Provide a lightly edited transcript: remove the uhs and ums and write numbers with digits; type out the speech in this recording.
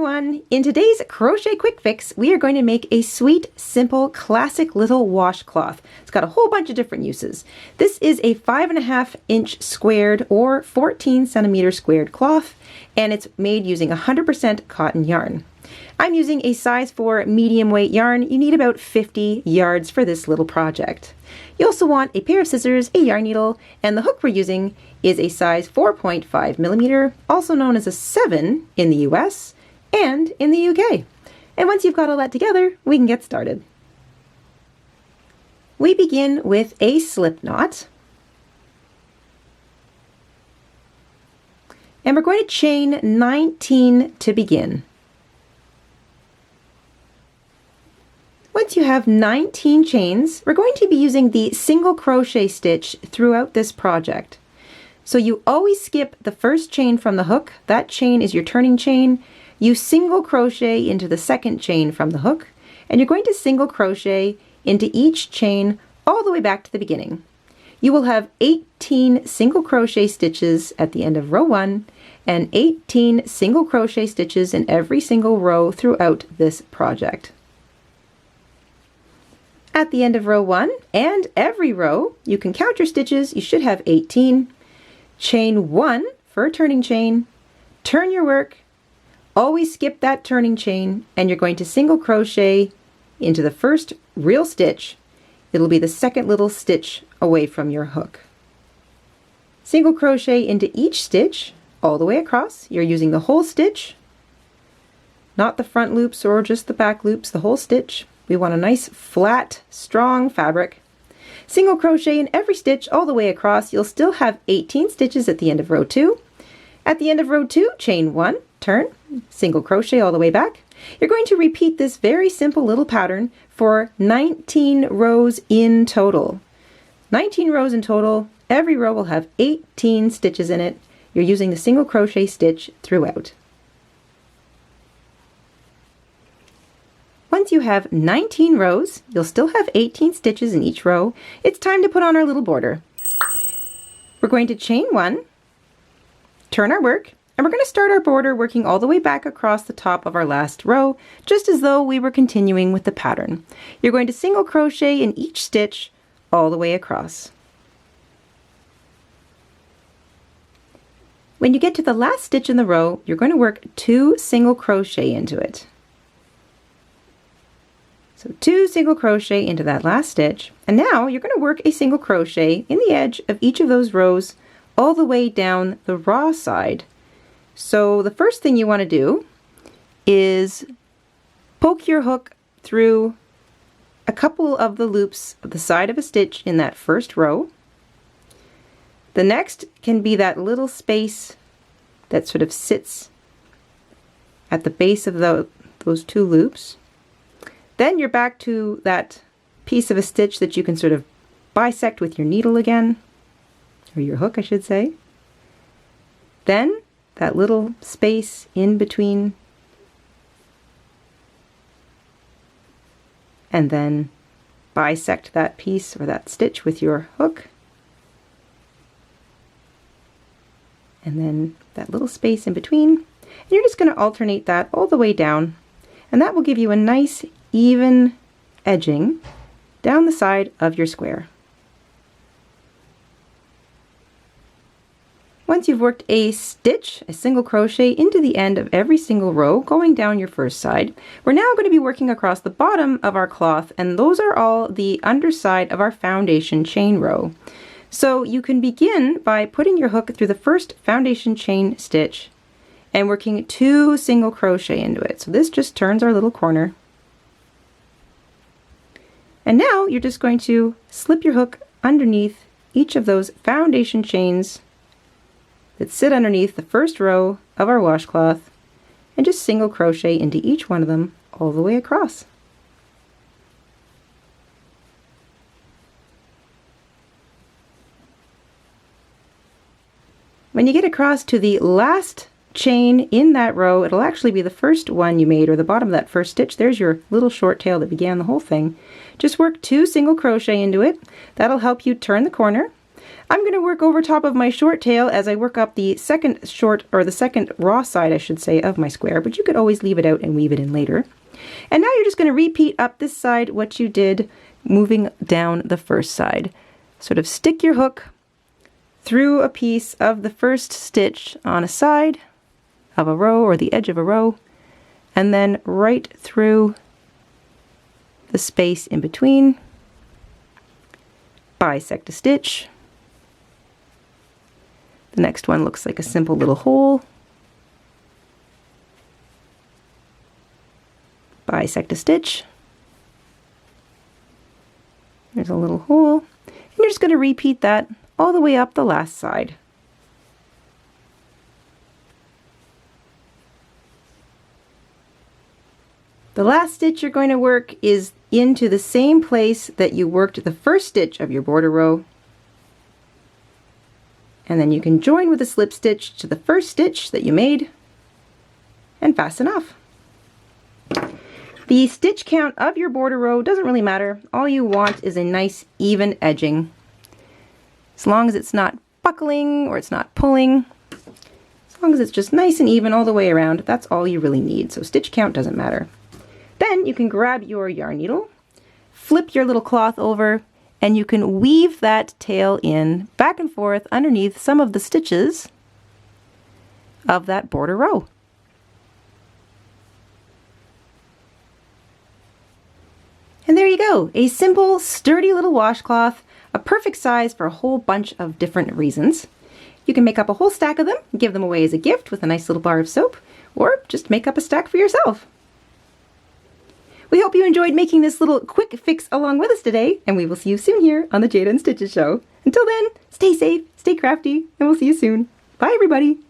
everyone! In today's Crochet Quick Fix, we are going to make a sweet, simple, classic little washcloth. It's got a whole bunch of different uses. This is a 5.5-inch squared or 14 centimeter squared cloth, and it's made using 100% cotton yarn. I'm using a size 4 medium weight yarn. You need about 50 yards for this little project. You also want a pair of scissors, a yarn needle, and the hook we're using is a size 4.5 millimeter, also known as a 7 in the US and in the UK. And once you've got all that together, we can get started. We begin with a slip knot. And we're going to chain 19 to begin. Once you have 19 chains, we're going to be using the single crochet stitch throughout this project. So you always skip the first chain from the hook. That chain is your turning chain. You single crochet into the second chain from the hook, and you're going to single crochet into each chain all the way back to the beginning. You will have 18 single crochet stitches at the end of row 1 and 18 single crochet stitches in every single row throughout this project. At the end of row 1 and every row, you can count your stitches. You should have 18. Chain 1 for a turning chain, turn your work, always skip that turning chain, and you're going to single crochet into the first real stitch. It'll be the second little stitch away from your hook. Single crochet into each stitch all the way across. You're using the whole stitch, not the front loops or just the back loops, the whole stitch. We want a nice flat, strong fabric. Single crochet in every stitch all the way across. You'll still have 18 stitches at the end of row 2. At the end of row 2, chain 1, turn, single crochet all the way back. You're going to repeat this very simple little pattern for 19 rows in total. 19 rows in total. Every row will have 18 stitches in it. You're using the single crochet stitch throughout. Once you have 19 rows, you'll still have 18 stitches in each row. It's time to put on our little border. We're going to chain 1, turn our work, and we're going to start our border working all the way back across the top of our last row, just as though we were continuing with the pattern. You're going to single crochet in each stitch all the way across. When you get to the last stitch in the row, you're going to work 2 single crochet into it. So 2 single crochet into that last stitch, and now you're going to work a single crochet in the edge of each of those rows all the way down the raw side. So the first thing you want to do is poke your hook through a couple of the loops of the side of a stitch in that first row. The next can be that little space that sort of sits at the base of those 2 loops. Then you're back to that piece of a stitch that you can sort of bisect with your needle again, or your hook I should say. Then that little space in between, and then bisect that piece or that stitch with your hook, and then that little space in between, and you're just going to alternate that all the way down, and that will give you a nice even edging down the side of your square. Once you've worked a stitch, a single crochet into the end of every single row going down your first side, we're now going to be working across the bottom of our cloth, and those are all the underside of our foundation chain row. So you can begin by putting your hook through the first foundation chain stitch and working 2 single crochet into it. So this just turns our little corner. And now you're just going to slip your hook underneath each of those foundation chains that sit underneath the first row of our washcloth, and just single crochet into each one of them all the way across. When you get across to the last chain in that row, it'll actually be the first one you made, or the bottom of that first stitch. There's your little short tail that began the whole thing. Just work 2 single crochet into it. That'll help you turn the corner. I'm going to work over top of my short tail as I work up the second short, or the second raw side, I should say, of my square, but you could always leave it out and weave it in later. And now you're just going to repeat up this side what you did moving down the first side. Sort of stick your hook through a piece of the first stitch on a side of a row or the edge of a row, and then right through the space in between, bisect a stitch. The next one looks like a simple little hole. Bisect a stitch. There's a little hole. And you're just going to repeat that all the way up the last side. The last stitch you're going to work is into the same place that you worked the first stitch of your border row. And then you can join with a slip stitch to the first stitch that you made and fasten off. The stitch count of your border row doesn't really matter. All you want is a nice even edging. As long as it's not buckling or it's not pulling, as long as it's just nice and even all the way around, that's all you really need. So stitch count doesn't matter. Then you can grab your yarn needle, flip your little cloth over, and you can weave that tail in back and forth underneath some of the stitches of that border row. And there you go, a simple, sturdy little washcloth, a perfect size for a whole bunch of different reasons. You can make up a whole stack of them, give them away as a gift with a nice little bar of soap, or just make up a stack for yourself. We hope you enjoyed making this little quick fix along with us today, and we will see you soon here on the Jayda and Stitches show. Until then, stay safe, stay crafty, and we'll see you soon. Bye everybody!